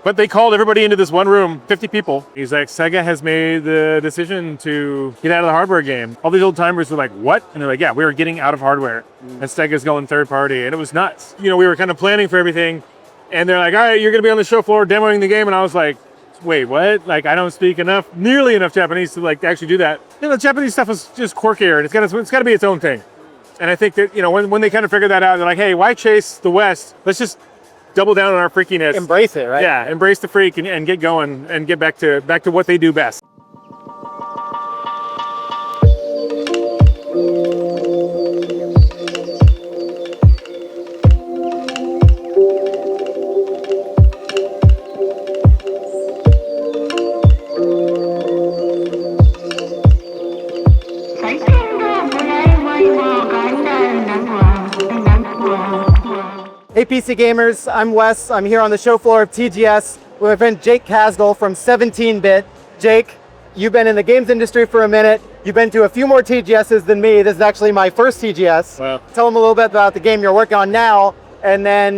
But they called everybody into this one room, 50 people. He's like, Sega has made the decision to get out of the hardware game. All these old timers were like, what? And they're like, yeah, we were getting out of hardware. And Sega's going third party. And it was nuts. You know, we were kind of planning for everything. And they're like, all right, you're going to be on the show floor demoing the game. And I was like, wait, what? Like, I don't speak nearly enough Japanese to like actually do that. You know, the Japanese stuff is just quirkier, and it's got to be its own thing. And I think that, you know, when they kind of figured that out, they're like, hey, why chase the West? Let's just double down on our freakiness. Embrace it, right? Yeah, embrace the freak and get going and get back to what they do best. Hey PC gamers, I'm Wes. I'm here on the show floor of TGS with my friend Jake Kazdal from 17-Bit. Jake, you've been in the games industry for a minute. You've been to a few more TGSs than me. This is actually my first TGS. Wow. Tell them a little bit about the game you're working on now, and then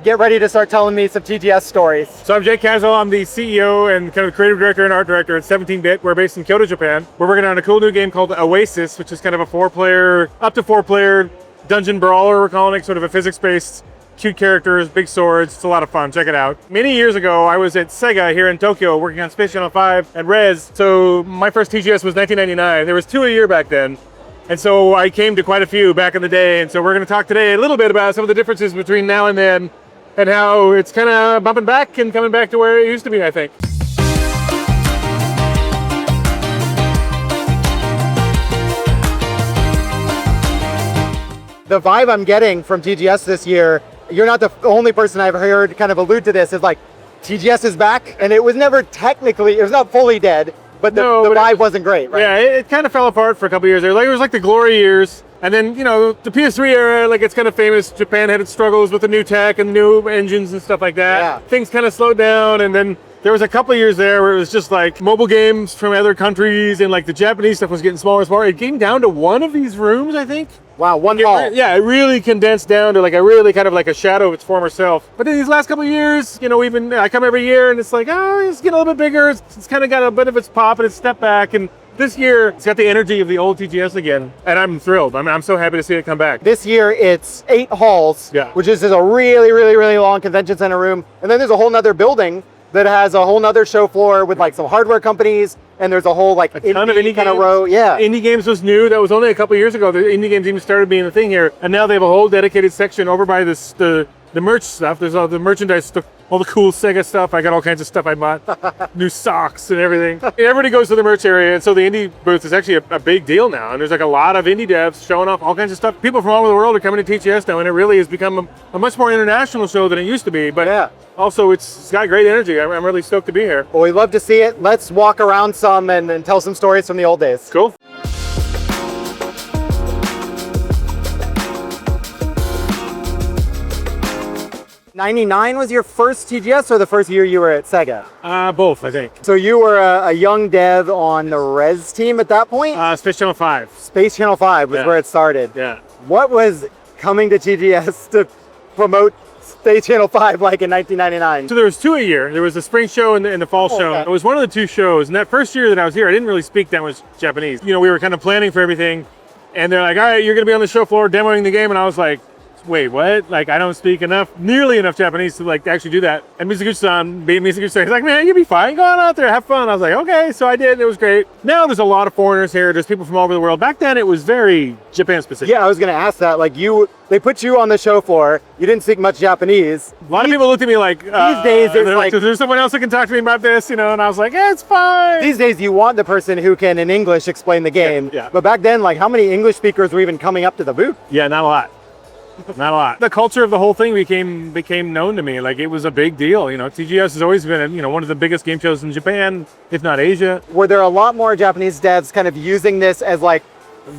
get ready to start telling me some TGS stories. So I'm Jake Kazdal. I'm the CEO and kind of creative director and art director at 17-Bit. We're based in Kyoto, Japan. We're working on a cool new game called Oasis, which is kind of a up to four player dungeon brawler, we're calling it, sort of a physics-based, cute characters, big swords. It's a lot of fun. Check it out. Many years ago, I was at SEGA here in Tokyo working on Space Channel 5 and Res. So my first TGS was 1999. There was 2 a year back then. And so I came to quite a few back in the day. And so we're going to talk today a little bit about some of the differences between now and then and how it's kind of bumping back and coming back to where it used to be, I think. The vibe I'm getting from TGS this year, you're not the only person I've heard kind of allude to this, is like, TGS is back, and it was never technically, it was not fully dead, but the vibe wasn't great, right? Yeah, it kind of fell apart for a couple years there. Like, it was like the glory years. And then, you know, the PS3 era, like, it's kind of famous. Japan had its struggles with the new tech and new engines and stuff like that. Yeah. Things kind of slowed down, and then there was a couple of years there where it was just like mobile games from other countries, and like the Japanese stuff was getting smaller and smaller. It came down to one of these rooms, I think. Wow, one hall. Yeah, it really condensed down to like a really kind of like a shadow of its former self. But in these last couple of years, you know, I come every year and it's like, oh, it's getting a little bit bigger. It's kind of got a bit of its pop and its step back. And this year, it's got the energy of the old TGS again. And I'm thrilled. I mean, I'm so happy to see it come back. This year, it's 8 halls, Yeah. which is a really, really, really long convention center room. And then there's a whole nother building that has a whole nother show floor with like some hardware companies, and there's a whole like ton of indie kind of games. row. Yeah. Indie games was new. That was only a couple of years ago. The indie games even started being a thing here. And now they have a whole dedicated section over by the merch stuff. There's all the merchandise stuff, all the cool Sega stuff. I got all kinds of stuff I bought. New socks and everything. Everybody goes to the merch area, and so the indie booth is actually a big deal now. And there's like a lot of indie devs showing off all kinds of stuff. People from all over the world are coming to TGS now, and it really has become a much more international show than it used to be. But Yeah. also, it's got great energy. I'm really stoked to be here. Well, we love to see it. Let's walk around some and tell some stories from the old days. Cool. '99 was your first TGS, or the first year you were at SEGA? Both, I think. So you were a young dev on the Res team at that point? Space Channel 5. Space Channel 5 was Yeah. where it started. Yeah. What was coming to TGS to promote Space Channel 5 like in 1999? So there was 2 a year. There was the spring show and the fall show. Okay. It was one of the 2 shows. And that first year that I was here, I didn't really speak that much Japanese. You know, we were kind of planning for everything. And they're like, all right, you're going to be on the show floor demoing the game. And I was like, wait, what? Like, I don't speak nearly enough Japanese to like actually do that. And Mizuguchi-san, he's like, man, you'll be fine. Go on out there, have fun. I was like, okay. So I did. It was great. Now there's a lot of foreigners here. There's people from all over the world. Back then, it was very Japan specific. Yeah, I was going to ask that. Like they put you on the show floor. You didn't speak much Japanese. A lot of people looked at me like, these days, it's they're like, there's someone else who can talk to me about this, you know? And I was like, yeah, it's fine. these days you want the person who can in English explain the game. Yeah. But back then, like, how many English speakers were even coming up to the booth? Yeah, not a lot. Not a lot. The culture of the whole thing became known to me. Like, it was a big deal. You know, TGS has always been, you know, one of the biggest game shows in Japan, if not Asia. Were there a lot more Japanese devs kind of using this as like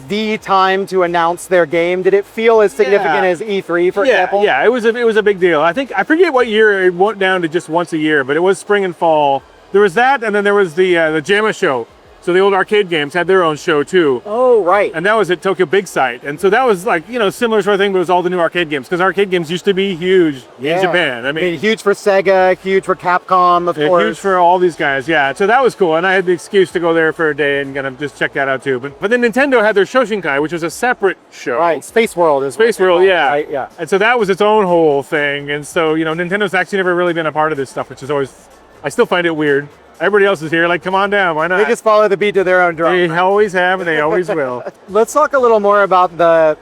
the time to announce their game? Did it feel as significant as E3, for example? Yeah, it was a big deal. I forget what year it went down to just once a year, but it was spring and fall. There was that, and then there was the JAMA show. So the old arcade games had their own show too. Oh, right. And that was at Tokyo Big Sight. And so that was like, similar sort of thing, but it was all the new arcade games. Because arcade games used to be huge in Japan. I mean, huge for Sega, huge for Capcom, of course. Huge for all these guys, yeah. So that was cool. And I had the excuse to go there for a day and kind of just check that out too. But then Nintendo had their Shoshinkai, which was a separate show. Right, Space World is Space World, yeah. Right, yeah. And so that was its own whole thing. And so, Nintendo's actually never really been a part of this stuff, which is always, I still find it weird. Everybody else is here, like, come on down, why not? They just follow the beat to their own drum. They right? always have, and they always will. Let's talk a little more about the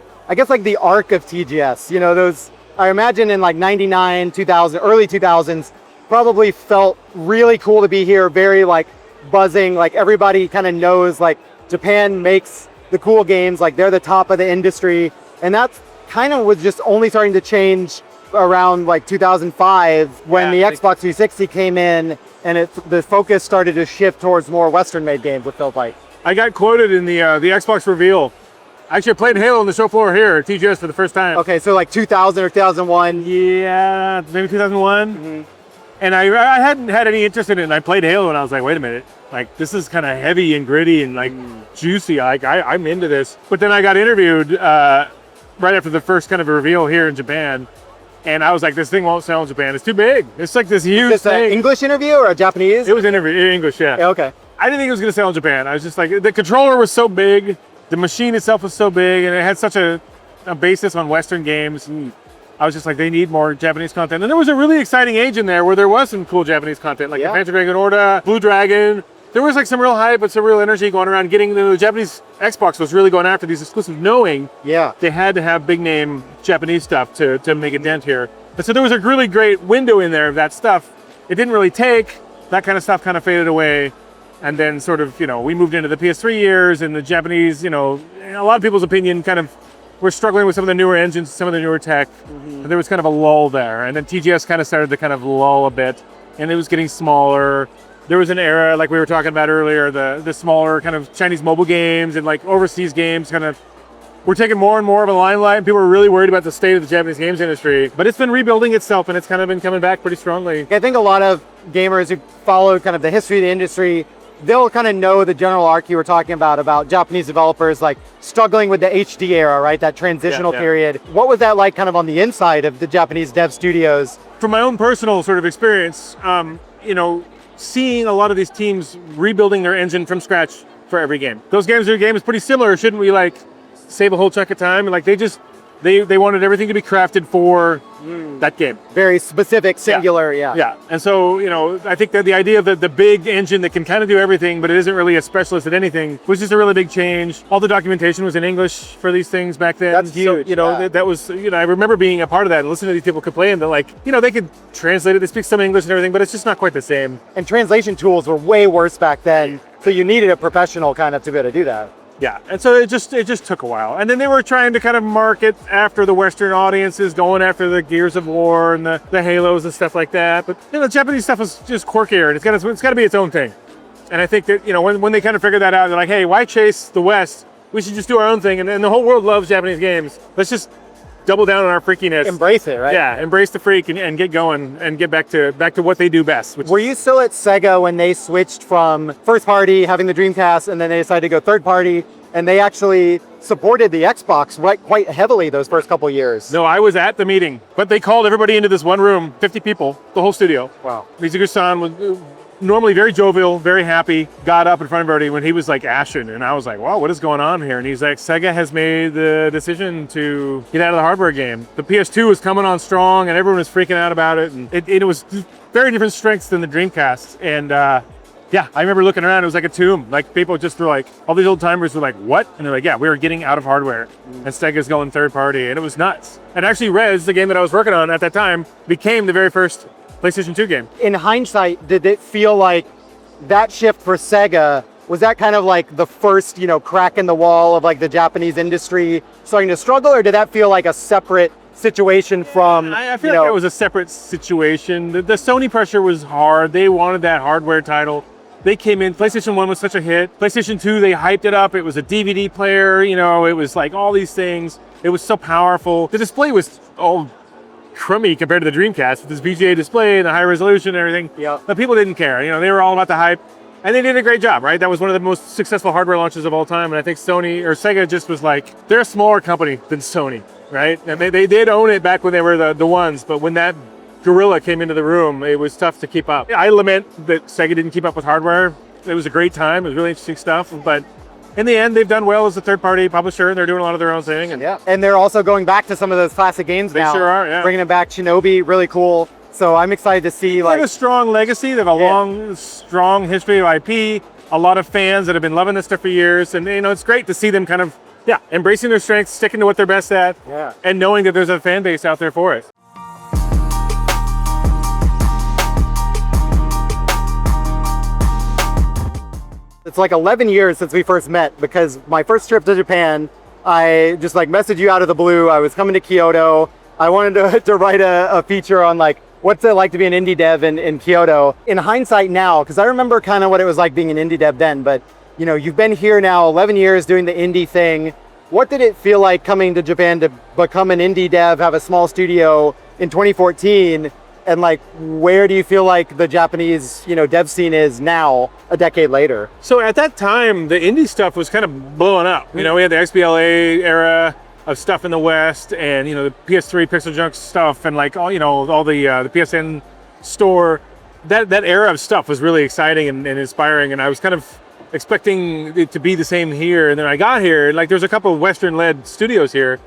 arc of TGS. I imagine in like 99, 2000, early 2000s, probably felt really cool to be here, very like buzzing, like everybody kind of knows like Japan makes the cool games, like they're the top of the industry. And that kind of was just only starting to change around like 2005 when the Xbox 360 came in and the focus started to shift towards more Western-made games with felt like. I got quoted in the Xbox reveal. Actually, I played Halo on the show floor here at TGS for the first time. Okay, so like 2000 or 2001? Yeah, maybe 2001. Mm-hmm. And I hadn't had any interest in it, and I played Halo, and I was like, wait a minute. Like, this is kind of heavy and gritty and like juicy. I'm into this. But then I got interviewed right after the first kind of reveal here in Japan. And I was like, this thing won't sell in Japan. It's too big. It's like this huge thing. Is this an English interview or a Japanese? It was in English, yeah. Okay. I didn't think it was going to sell in Japan. I was just like, the controller was so big, the machine itself was so big, and it had such a basis on Western games. And I was just like, they need more Japanese content. And there was a really exciting age in there where there was some cool Japanese content, like Adventure Dragon Orta, Blue Dragon. There was like some real hype, but some real energy going around. Getting the Japanese Xbox was really going after these exclusives, knowing they had to have big name Japanese stuff to make a dent here. But so there was a really great window in there of that stuff. It didn't really take. That kind of stuff kind of faded away. And then sort of, we moved into the PS3 years, and the Japanese, in a lot of people's opinion, kind of were struggling with some of the newer engines, some of the newer tech. And there was kind of a lull there. And then TGS kind of started to kind of lull a bit, and it was getting smaller. There was an era, like we were talking about earlier, the smaller kind of Chinese mobile games and like overseas games kind of were taking more and more of a limelight, and people were really worried about the state of the Japanese games industry. But it's been rebuilding itself, and it's kind of been coming back pretty strongly. I think a lot of gamers who follow kind of the history of the industry, they'll kind of know the general arc you were talking about Japanese developers like struggling with the HD era, right? That transitional period. What was that like kind of on the inside of the Japanese dev studios? From my own personal sort of experience, seeing a lot of these teams rebuilding their engine from scratch for every game. Those games is pretty similar. Shouldn't we like save a whole chunk of time? And like they wanted everything to be crafted for that game. Very specific, singular, Yeah. And so, I think that the idea of the big engine that can kind of do everything, but it isn't really a specialist at anything, was just a really big change. All the documentation was in English for these things back then. That's huge. So, that was, I remember being a part of that and listening to these people complain that like, they could translate it, they speak some English and everything, but it's just not quite the same. And translation tools were way worse back then. So you needed a professional kind of to be able to do that. Yeah, and so it just took a while. And then they were trying to kind of market after the Western audiences, going after the Gears of War and the Halos and stuff like that. But, the Japanese stuff is just quirkier, and it's got to be its own thing. And I think that, when they kind of figured that out, they're like, hey, why chase the West? We should just do our own thing. And the whole world loves Japanese games. Let's just double down on our freakiness. Embrace it, right? Yeah, embrace the freak and get going and get back to what they do best. Were you still at Sega when they switched from first party, having the Dreamcast, and then they decided to go third party, and they actually supported the Xbox quite heavily those first couple years? No, I was at the meeting, but they called everybody into this one room, 50 people, the whole studio. Wow. Mizuguchi-san was normally very jovial, very happy, got up in front of everybody when he was like ashen, and I was like, wow, what is going on here? And he's like, Sega has made the decision to get out of the hardware game. The PS2 was coming on strong, and everyone was freaking out about it, and it was very different strengths than the Dreamcast. And I remember looking around, it was like a tomb. Like people just were like, all these old timers were like, what? And they're like, yeah, we were getting out of hardware, and Sega's going third party, and it was nuts. And actually Rez, the game that I was working on at that time, became the very first PlayStation 2 game. In hindsight, did it feel like that shift for Sega, was that kind of like the first, crack in the wall of like the Japanese industry starting to struggle, or did that feel like a separate situation from, I feel like it was a separate situation. The Sony pressure was hard. They wanted that hardware title. They came in, PlayStation 1 was such a hit. PlayStation 2, they hyped it up. It was a DVD player, it was like all these things. It was so powerful. The display was all crummy compared to the Dreamcast with this VGA display and the high resolution and everything. Yeah. But people didn't care. They were all about the hype. And they did a great job, right? That was one of the most successful hardware launches of all time. And I think SEGA just was like, they're a smaller company than Sony, right? And they did own it back when they were the ones, but when that gorilla came into the room, it was tough to keep up. I lament that SEGA didn't keep up with hardware. It was a great time, it was really interesting stuff, but in the end, they've done well as a third-party publisher, and they're doing a lot of their own thing. And they're also going back to some of those classic games now. They sure are, yeah. Bringing it back, Shinobi, really cool. So I'm excited to see They have a strong legacy. They have a long, strong history of IP. A lot of fans that have been loving this stuff for years, and it's great to see them kind of embracing their strengths, sticking to what they're best at, and knowing that there's a fan base out there for it. It's like 11 years since we first met, because my first trip to Japan, I just like messaged you out of the blue. I was coming to Kyoto. I wanted to write a feature on like, what's it like to be an indie dev in Kyoto? In hindsight now, because I remember kind of what it was like being an indie dev then, but you've been here now 11 years doing the indie thing. What did it feel like coming to Japan to become an indie dev, have a small studio in 2014? And like, where do you feel like the Japanese, dev scene is now, a decade later? So at that time, the indie stuff was kind of blowing up. We had the XBLA era of stuff in the West, and the PS3 Pixel Junk stuff, and like all the PSN store. That era of stuff was really exciting and inspiring, and I was kind of expecting it to be the same here. And then I got here, and like there's a couple of Western-led studios here,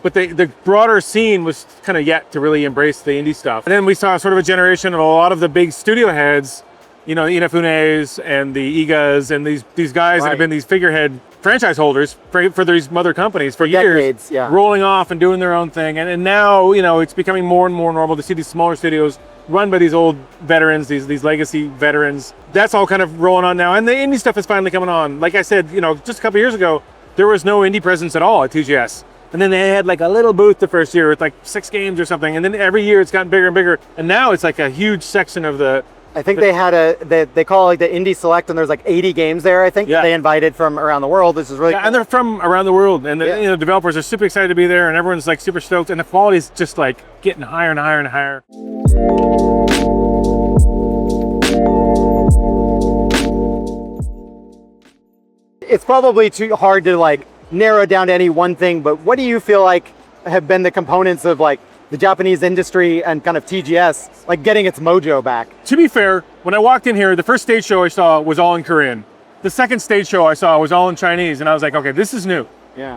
but the broader scene was kind of yet to really embrace the indie stuff. And then we saw sort of a generation of a lot of the big studio heads, the Inafunes and the Igas and these guys that have been these figurehead franchise holders for these mother companies for years, rolling off and doing their own thing. And now, it's becoming more and more normal to see these smaller studios run by these old veterans, these legacy veterans. That's all kind of rolling on now. And the indie stuff is finally coming on. Like I said, just a couple years ago, there was no indie presence at all at TGS. And then they had like a little booth the first year with like 6 games or something. And then every year it's gotten bigger and bigger. And now it's like a huge section of the... I think they had they call it like the Indie Select, and there's like 80 games there, I think. They invited from around the world. This is really cool. And they're from around the world. And the developers are super excited to be there, and everyone's like super stoked. And the quality is just like getting higher and higher and higher. It's probably too hard to like narrow down to any one thing, but what do you feel like have been the components of like the Japanese industry and kind of TGS like getting its mojo back? To be fair, when I walked in here, the first stage show I saw was all in Korean. The second stage show I saw was all in Chinese, and I was like, okay, this is new.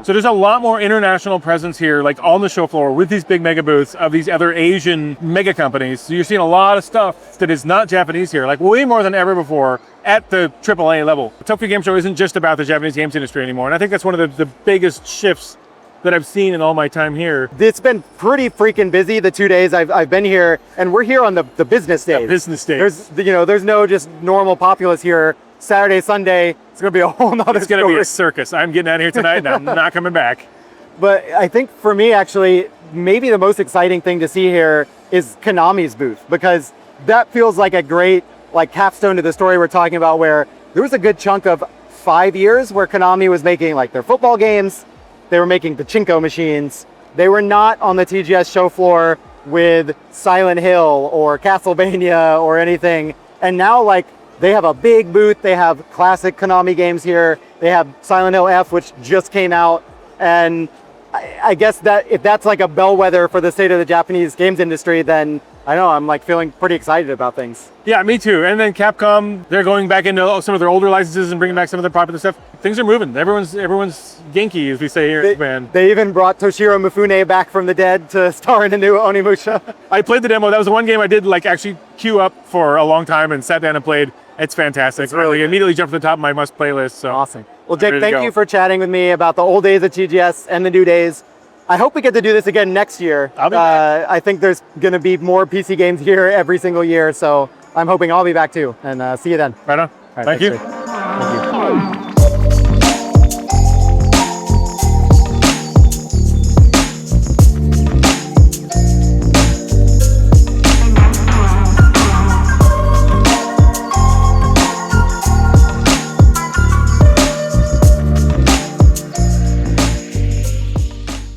So there's a lot more international presence here, like on the show floor with these big mega booths of these other Asian mega companies. So you're seeing a lot of stuff that is not Japanese here, like way more than ever before at the AAA level. The Tokyo Game Show isn't just about the Japanese games industry anymore, and I think that's one of the biggest shifts that I've seen in all my time here. It's been pretty freaking busy the 2 days I've been here, and we're here on the business days. Business days. There's no just normal populace here. Saturday, Sunday, it's gonna be a whole nother It's gonna be a circus. I'm getting out of here tonight and I'm not coming back. But I think for me, actually, maybe the most exciting thing to see here is Konami's booth, because that feels like a great like capstone to the story we're talking about, where there was a good chunk of 5 years where Konami was making like their football games, they were making pachinko machines, they were not on the TGS show floor with Silent Hill or Castlevania or anything. And now like they have a big booth, they have classic Konami games here, they have Silent Hill F, which just came out. And I guess that if that's like a bellwether for the state of the Japanese games industry, then I know I'm like feeling pretty excited about things. Yeah, me too. And then Capcom, they're going back into some of their older licenses and bringing back some of their popular stuff. Things are moving. Everyone's Genki, as we say here in Japan. They even brought Toshiro Mifune back from the dead to star in a new Onimusha. I played the demo. That was the one game I did like actually queue up for a long time and sat down and played. It's fantastic. It's really immediately jumped to the top of my must play list. So awesome. Well, Jake, thank you for chatting with me about the old days of TGS and the new days. I hope we get to do this again next year. I'll be back. I think there's going to be more PC games here every single year, so I'm hoping I'll be back too. And see you then. Right on. All right, Thank you. Thank you.